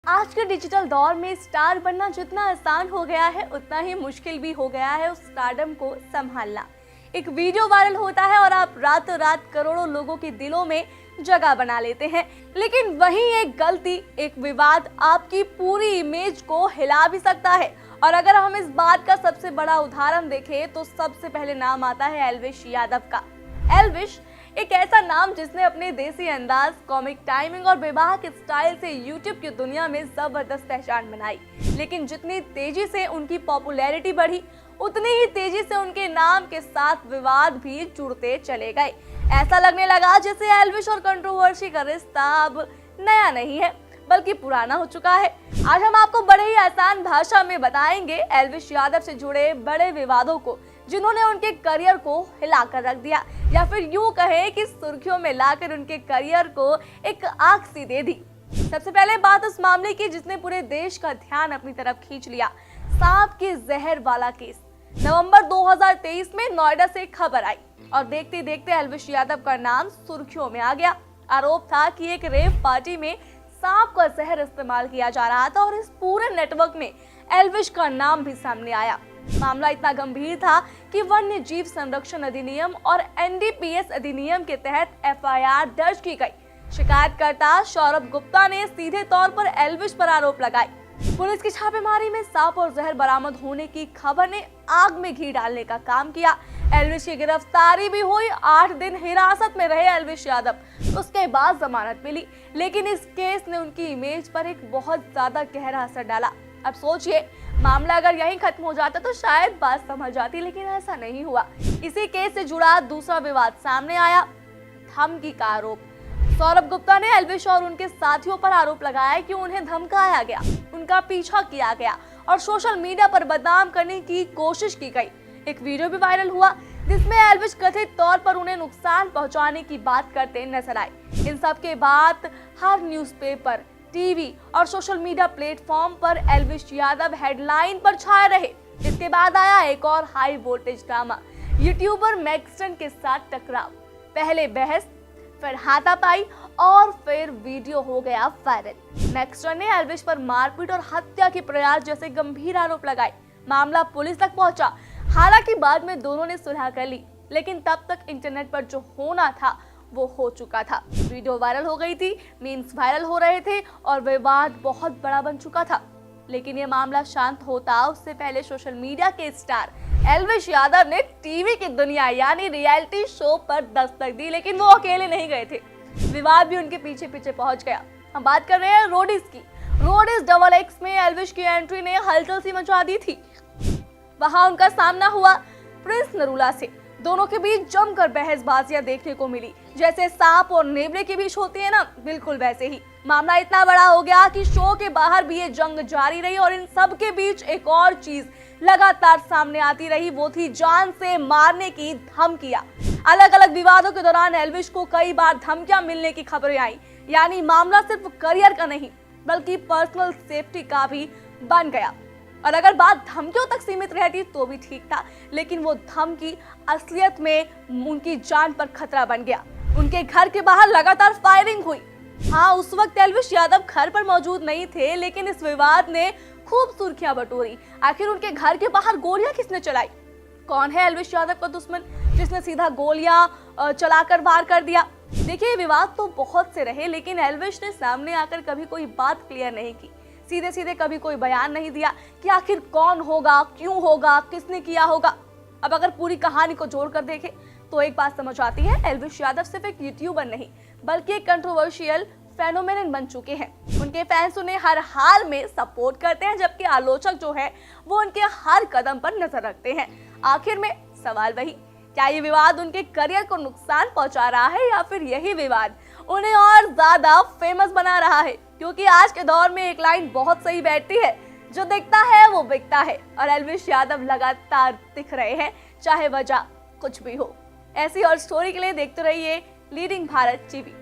आज के डिजिटल दौर में स्टार बनना जितना आसान हो गया है उतना ही मुश्किल भी हो गया है उस स्टारडम को संभालना। एक वीडियो वायरल होता है और आप रातों रात करोड़ों लोगों के दिलों में जगह बना लेते हैं, लेकिन वहीं एक गलती, एक विवाद आपकी पूरी इमेज को हिला भी सकता है। और अगर हम इस बात का सबसे बड़ा उदाहरण देखें तो सबसे पहले नाम आता है एल्विश यादव का। एल्विश एक ऐसा नाम जिसने अपने देसी अंदाज, कॉमिक टाइमिंग और विवाह के स्टाइल से यूट्यूब की दुनिया में जबरदस्त पहचान बनाई। लेकिन जितनी तेजी से उनकी पॉपुलैरिटी बढ़ी, उतनी ही तेजी से उनके नाम के साथ विवाद भी जुड़ते चले गए। ऐसा लगने लगा जैसे एल्विश और कंट्रोवर्सी का रिश्ता अब नया नहीं है बल्कि पुराना हो चुका है। आज हम आपको बड़े ही आसान भाषा में बताएंगे एल्विश यादव से जुड़े बड़े विवादों को, जिन्होंने उनके करियर को हिलाकर रख दिया, या फिर यूं कहें कि सुर्खियों में लाकर उनके करियर को एक आग सी दे दी। सबसे पहले बात उस मामले की जिसने पूरे देश का ध्यान अपनी तरफ खींच लिया, सांप के जहर वाला केस। नवंबर 2023 में नोएडा से खबर आई और देखते देखते एल्विश यादव का नाम सुर्खियों में आ गया। आरोप था कि एक रेव पार्टी में सांप का जहर इस्तेमाल किया जा रहा था और इस पूरे नेटवर्क में एल्विश का नाम भी सामने आया। मामला इतना गंभीर था कि वन्य जीव संरक्षण अधिनियम और एनडीपीएस अधिनियम के तहत एफआईआर दर्ज की गई। शिकायतकर्ता सौरभ गुप्ता ने सीधे तौर पर एल्विश पर आरोप लगाए। पुलिस की छापेमारी में सांप और जहर बरामद होने की खबर ने आग में घी डालने का काम किया। एल्विश की गिरफ्तारी भी हुई। 8 दिन हिरासत में रहे एल्विश यादव, उसके बाद जमानत मिली। लेकिन इस केस ने उनकी इमेज पर एक बहुत ज्यादा गहरा असर डाला। अब सोचिए, मामला अगर यहीं खत्म हो जाता तो शायद बात समझ जाती, लेकिन ऐसा नहीं हुआ। इसी केस से जुड़ा दूसरा विवाद सामने आया, धमकी का आरोप। सौरभ गुप्ता ने एल्विश और उनके साथियों पर आरोप लगाया कि उन्हें धमकाया गया, उनका पीछा किया गया और सोशल मीडिया पर बदनाम करने की कोशिश की गई। एक वीडियो भी वायरल हुआ जिसमें एल्विश कथित तौर पर उन्हें नुकसान पहुंचाने की बात करते नजर आए। इन सब के बाद हर न्यूज़पेपर, टीवी और सोशल मीडिया प्लेटफॉर्म पर एल्विश यादव हेडलाइन पर छाए रहे। इसके बाद आया एक और high voltage drama, YouTuber Maxton के साथ टकराव। पहले बहस, फिर हाथापाई और फिर वीडियो हो गया वायरल। मैक्सटन ने एल्विश पर मारपीट और हत्या के प्रयास जैसे गंभीर आरोप लगाए। मामला पुलिस तक पहुंचा। हालांकि बाद में दोनों ने सुलह कर ली, लेकिन तब तक इंटरनेट पर जो होना था वो हो चुका था। वीडियो वायरल हो गई थी, मीम्स वायरल हो रहे थे और विवाद बहुत बड़ा बन चुका था। लेकिन ये मामला शांत होता उससे पहले सोशल मीडिया के स्टार एल्विश यादव ने टीवी की दुनिया यानी रियलिटी शो पर दस्तक दी, लेकिन वो अकेले नहीं गए थे। विवाद भी उनके पीछे पीछे पहुंच गया। हम बात कर रहे हैं रोडीज की। रोडीज XX में एल्विश की एंट्री ने हलचल सी मचा दी थी। वहां उनका सामना हुआ प्रिंस नरूला से। दोनों के बीच जमकर बहसबाजियां देखने को मिली, जैसे सांप और नेवले के बीच होती है ना, बिल्कुल वैसे ही। मामला इतना बड़ा हो गया कि शो के बाहर भी ये जंग जारी रही और इन सब के बीच एक और चीज लगातार सामने आती रही, वो थी जान से मारने की धमकियां। अलग अलग विवादों के दौरान एल्विश को कई बार धमकियां मिलने की खबरें आई। यानी मामला सिर्फ करियर का नहीं बल्कि पर्सनल सेफ्टी का भी बन गया। और अगर बात धमकियों तक सीमित रहती तो भी ठीक था, लेकिन वो धमकी असलियत में उनकी जान पर खतरा बन गया। उनके घर के बाहर लगातार फायरिंग हुई। हाँ, उस वक्त एल्विश यादव घर पर मौजूद नहीं थे, लेकिन इस विवाद ने खूब सुर्खियां बटोरी। आखिर उनके घर के बाहर गोलियां किसने चलाई? कौन है एल्विश यादव का दुश्मन जिसने सीधा गोलियां चलाकर वार कर दिया? देखिए, विवाद तो बहुत से रहे, लेकिन एल्विश ने सामने आकर कभी कोई बात क्लियर नहीं की। सीधे सीधे कभी कोई बयान नहीं दिया कि आखिर कौन होगा, क्यों होगा, किसने किया होगा। अब अगर पूरी कहानी को जोड़कर देखें तो एक बात समझ आती है, एल्विश यादव सिर्फ एक यूट्यूबर नहीं बल्कि एक कंट्रोवर्शियल फेनोमेनन बन चुके हैं। उनके फैंस उन्हें हर हाल में सपोर्ट करते हैं, जबकि आलोचक जो है वो उनके हर कदम पर नजर रखते हैं। आखिर में सवाल वही, क्या ये विवाद उनके करियर को नुकसान पहुंचा रहा है या फिर यही विवाद उन्हें और ज्यादा फेमस बना रहा है? क्योंकि आज के दौर में एक लाइन बहुत सही बैठती है, जो दिखता है वो बिकता है, और एल्विश यादव लगातार दिख रहे हैं, चाहे वजह कुछ भी हो। ऐसी और स्टोरी के लिए देखते रहिए लीडिंग भारत टीवी।